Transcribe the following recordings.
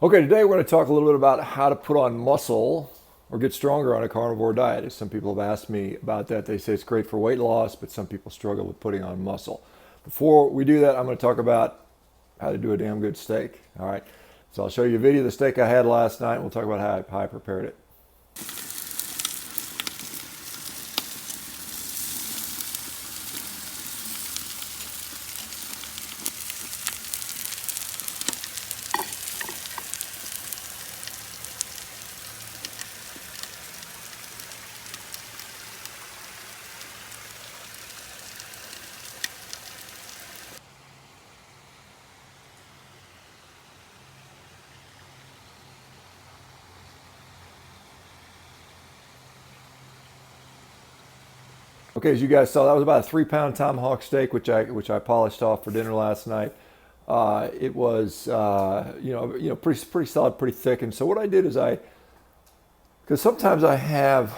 Okay, today we're going to talk a little bit about how to put on muscle or get stronger on a carnivore diet. Some people have asked me about that. They say it's great for weight loss, but some people struggle with putting on muscle. Before we do that, I'm going to talk about how to do a damn good steak. All right, so I'll show you a video of the steak I had last night, and we'll talk about how I prepared it. Okay, as you guys saw, that was about a 3 pound tomahawk steak, which I polished off for dinner last night. It was pretty solid, pretty thick. And so what I did is because sometimes I have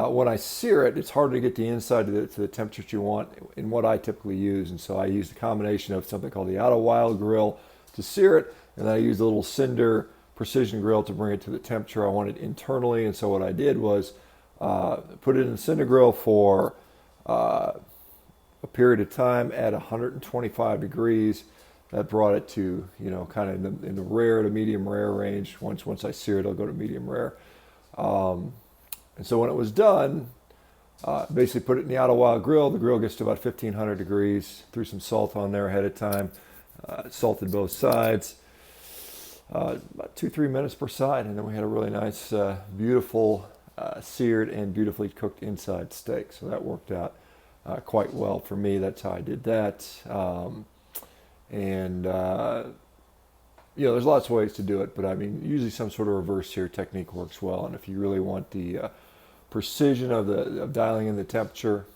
when I sear it, it's harder to get the inside to the temperature you want in what I typically use. And so I used a combination of something called the Otto Wilde grill to sear it, and then I used a little cinder precision grill to bring it to the temperature I wanted internally. And so what I did was put it in the cinder grill for a period of time at 125 degrees. That brought it to, kind of in the rare to medium rare range. Once I sear it, I'll go to medium rare. And so when it was done, basically put it in the Otto Wild grill. The grill gets to about 1500 degrees. Threw some salt on there ahead of time. Salted both sides. About 2-3 minutes per side, and then we had a really nice, beautiful seared and beautifully cooked inside steak. So that worked out quite well for me. That's how I did that. And there's lots of ways to do it, but I mean, usually some sort of reverse sear technique works well. And if you really want the precision of dialing in the temperature,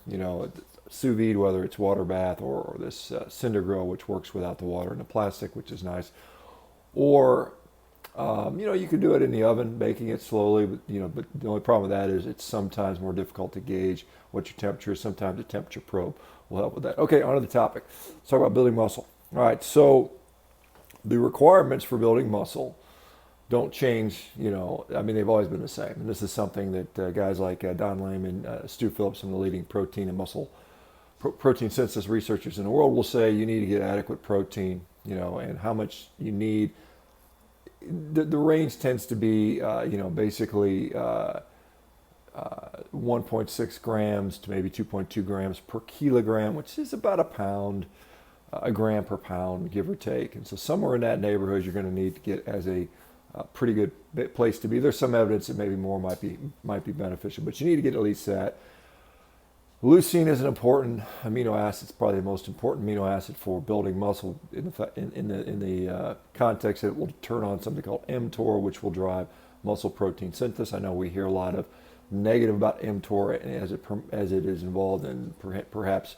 sous vide, whether it's water bath or this cinder grill, which works without the water and the plastic, which is nice, or you can do it in the oven, baking it slowly, but the only problem with that is it's sometimes more difficult to gauge what your temperature is. Sometimes a temperature probe will help with that. Okay, on to the topic. Let's talk about building muscle. All right, so the requirements for building muscle don't change, they've always been the same. And this is something that guys like Don Layman, Stu Phillips, some of the leading protein and muscle protein synthesis researchers in the world will say you need to get adequate protein, and how much you need. The range tends to be, basically 1.6 grams to maybe 2.2 grams per kilogram, which is about a gram per pound, give or take. And so somewhere in that neighborhood, you're going to need to get as a pretty good place to be. There's some evidence that maybe more might be beneficial, but you need to get at least that. Leucine is an important amino acid. It's probably the most important amino acid for building muscle in the context that it will turn on something called mTOR, which will drive muscle protein synthesis. I know we hear a lot of negative about mTOR as it is involved in perhaps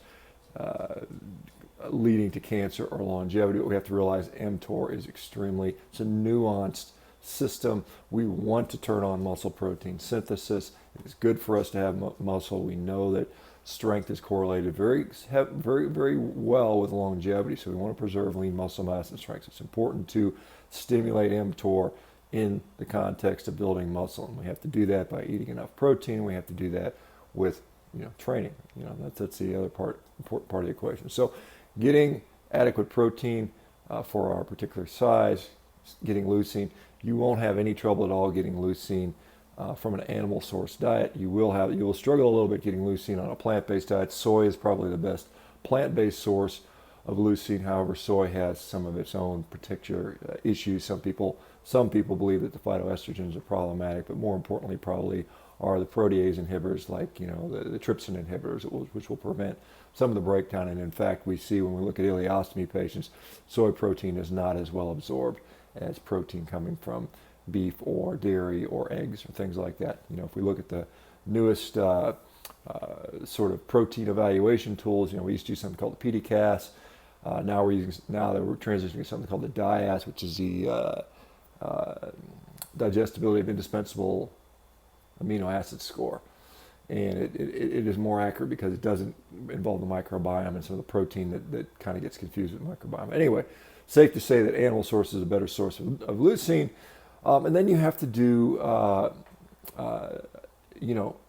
leading to cancer or longevity. But we have to realize mTOR is it's a nuanced system. We want to turn on muscle protein synthesis. It's good for us to have muscle. We know that strength is correlated very, very well with longevity. So we want to preserve lean muscle mass and strength. It's important to stimulate mTOR in the context of building muscle. And we have to do that by eating enough protein. We have to do that with training. That's the other important part of the equation. So getting adequate protein for our particular size, getting leucine. You won't have any trouble at all getting leucine from an animal source diet. You will struggle a little bit getting leucine on a plant-based diet. Soy is probably the best plant-based source of leucine. However, soy has some of its own particular issues. Some people believe that the phytoestrogens are problematic, but more importantly probably are the protease inhibitors like the trypsin inhibitors, which will prevent some of the breakdown. And in fact, we see when we look at ileostomy patients, soy protein is not as well absorbed as protein coming from beef or dairy or eggs or things like that. If we look at the newest sort of protein evaluation tools, we used to use something called the PDCAS. Now we're transitioning to something called the DIAS, which is the digestibility of indispensable amino acid score. And it is more accurate because it doesn't involve the microbiome and some of the protein that kind of gets confused with the microbiome. Anyway, safe to say that animal source is a better source of leucine. And then you have to do,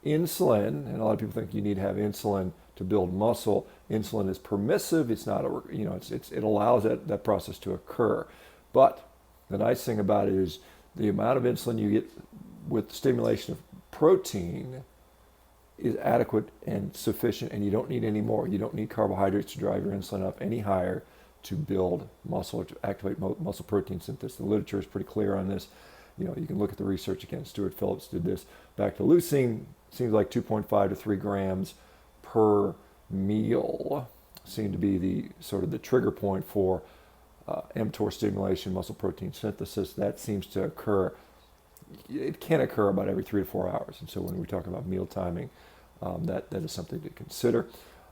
insulin, and a lot of people think you need to have insulin to build muscle. Insulin is permissive. It's not it allows that process to occur. But the nice thing about it is the amount of insulin you get with stimulation of protein is adequate and sufficient, and you don't need any more. You don't need carbohydrates to drive your insulin up any higher to build muscle or to activate muscle protein synthesis. The literature is pretty clear on this. You can look at the research again. Stuart Phillips did this. Back to leucine, seems like 2.5 to 3 grams per meal seem to be the sort of the trigger point for mTOR stimulation, muscle protein synthesis. That seems to occur. It can occur about every 3 to 4 hours. And so when we talk about meal timing, that is something to consider.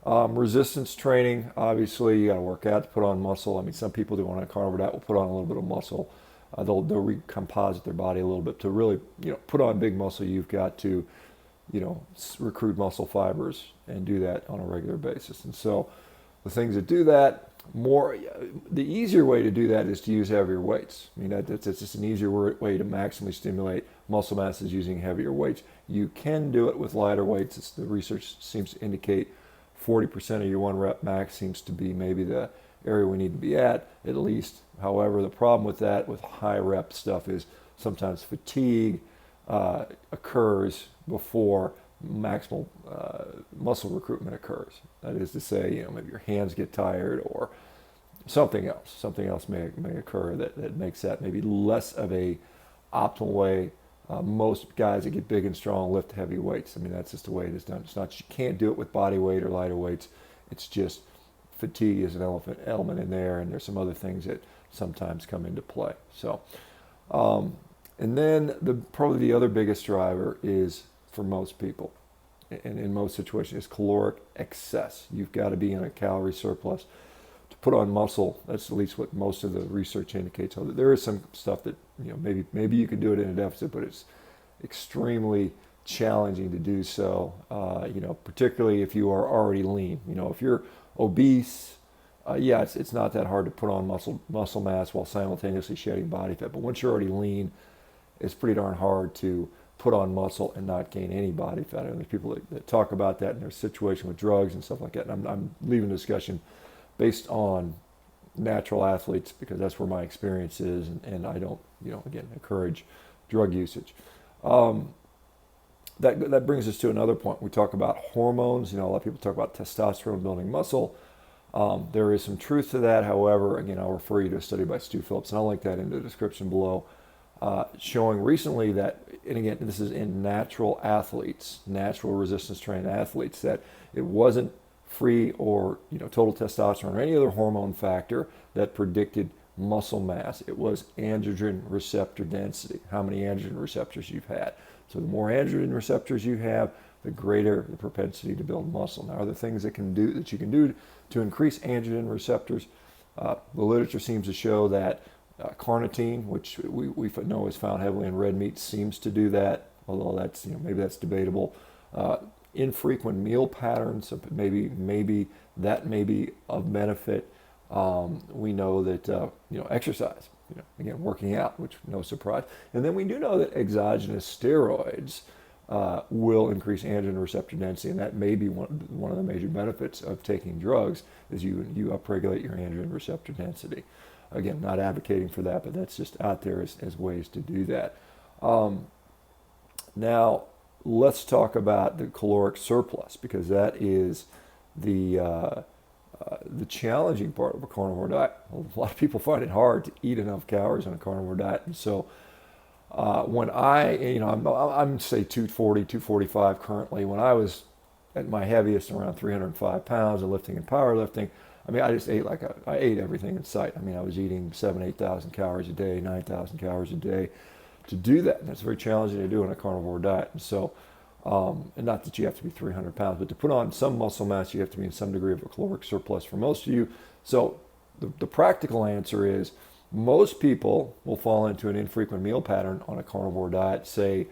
Resistance training, obviously you got to work out to put on muscle. I mean, some people do on a carnivore diet will put on a little bit of muscle. They'll recomposite their body a little bit to really, put on big muscle. You've got to, recruit muscle fibers and do that on a regular basis. And so the things that do that the easier way to do that is to use heavier weights. I mean, it's just an easier way to maximally stimulate muscle mass is using heavier weights. You can do it with lighter weights. The research seems to indicate 40% of your 1 rep max seems to be maybe the area we need to be at least. However, the problem with that, with high rep stuff, is sometimes fatigue occurs before maximal muscle recruitment occurs. That is to say, maybe your hands get tired or something else. Something else may occur that makes that maybe less of a optimal way. Most guys that get big and strong lift heavy weights. I mean, that's just the way it is done. It's not, you can't do it with body weight or lighter weights. It's just fatigue is an element in there, and there's some other things that sometimes come into play. So, and then probably the other biggest driver is, for most people, and in most situations, is caloric excess. You've got to be in a calorie surplus to put on muscle. That's at least what most of the research indicates. So there is some stuff that maybe you can do it in a deficit, but it's extremely challenging to do so. Particularly if you are already lean. If you're obese, it's not that hard to put on muscle mass while simultaneously shedding body fat. But once you're already lean, it's pretty darn hard to put on muscle and not gain any body fat. And there's people that talk about that in their situation with drugs and stuff like that. And I'm leaving the discussion based on natural athletes because that's where my experience is, and I don't, again, encourage drug usage. That brings us to another point. We talk about hormones. A lot of people talk about testosterone building muscle. There is some truth to that. However, again, I'll refer you to a study by Stu Phillips, and I'll link that in the description below, showing recently that, and again, this is in natural athletes, natural resistance trained athletes, that it wasn't free or total testosterone or any other hormone factor that predicted muscle mass. It was androgen receptor density, how many androgen receptors you've had. So the more androgen receptors you have, the greater the propensity to build muscle. Now, are there things that you can do to increase androgen receptors? The literature seems to show that carnitine, which we know is found heavily in red meat, seems to do that. Although that's maybe that's debatable. Infrequent meal patterns, maybe that may be of benefit. We know that exercise, again, working out, which no surprise. And then we do know that exogenous steroids will increase androgen receptor density, and that may be one of the major benefits of taking drugs is you upregulate your androgen receptor density. Again, not advocating for that, but that's just out there as ways to do that. Now, let's talk about the caloric surplus, because that is the challenging part of a carnivore diet. A lot of people find it hard to eat enough calories on a carnivore diet, and so when I'm say 240, 245 currently. When I was at my heaviest, around 305 pounds of lifting and powerlifting, I just ate I ate everything in sight. I was eating 7,000, 8,000 calories a day, 9,000 calories a day. To do that, and that's very challenging to do on a carnivore diet. And so, and not that you have to be 300 pounds, but to put on some muscle mass, you have to be in some degree of a caloric surplus for most of you. So the practical answer is most people will fall into an infrequent meal pattern on a carnivore diet, say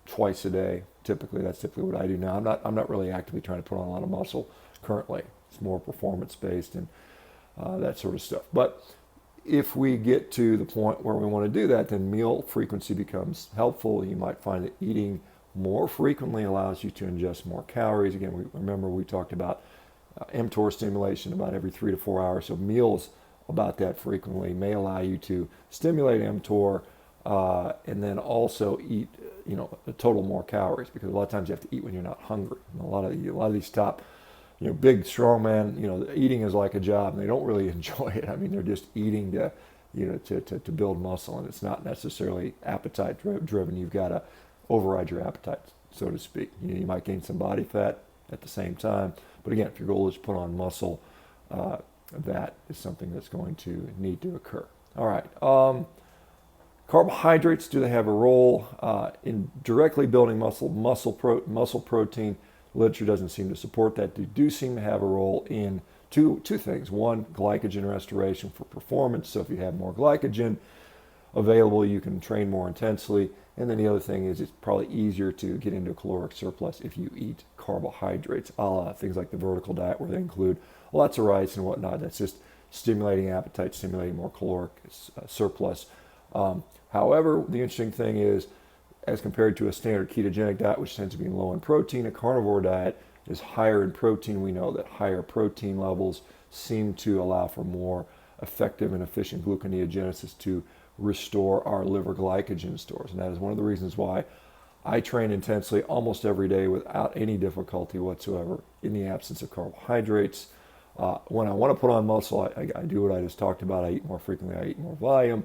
twice a day. That's typically what I do now. I'm not really actively trying to put on a lot of muscle currently. It's more performance based, and that sort of stuff. But if we get to the point where we want to do that, then meal frequency becomes helpful. You might find that eating more frequently allows you to ingest more calories. Again, remember we talked about mTOR stimulation about every 3 to 4 hours. So meals about that frequently may allow you to stimulate mTOR and then also eat, a total more calories, because a lot of times you have to eat when you're not hungry. And a lot of these top, big strong men, eating is like a job, and they don't really enjoy it. I mean, they're just eating to build muscle, and it's not necessarily appetite driven. You've got to override your appetite, so to speak. You might gain some body fat at the same time, but again, if your goal is to put on muscle, that is something that's going to need to occur. All right. Carbohydrates, do they have a role in directly building muscle protein? Literature doesn't seem to support that. They do seem to have a role in two things. One, glycogen restoration for performance. So if you have more glycogen available, you can train more intensely. And then the other thing is it's probably easier to get into a caloric surplus if you eat carbohydrates, a la things like the vertical diet, where they include lots of rice and whatnot. That's just stimulating appetite, stimulating more caloric surplus. However, the interesting thing is, as compared to a standard ketogenic diet, which tends to be low in protein, a carnivore diet is higher in protein. We know that higher protein levels seem to allow for more effective and efficient gluconeogenesis to restore our liver glycogen stores. And that is one of the reasons why I train intensely almost every day without any difficulty whatsoever in the absence of carbohydrates. When I want to put on muscle, I do what I just talked about. I eat more frequently, I eat more volume.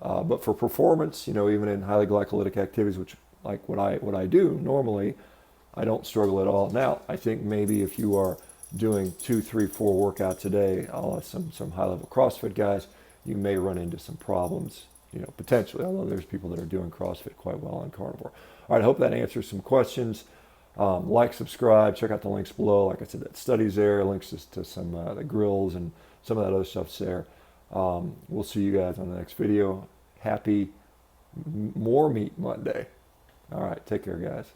But for performance, even in highly glycolytic activities, which like what I do normally, I don't struggle at all. Now, I think maybe if you are doing 2, 3, 4 workouts a day, some high-level CrossFit guys, you may run into some problems, potentially, although there's people that are doing CrossFit quite well on carnivore. All right, I hope that answers some questions. Like, subscribe, check out the links below. Like I said, that study's there, links to some the grills and some of that other stuff's there. We'll see you guys on the next video. Happy More Meat Monday. All right, take care, guys.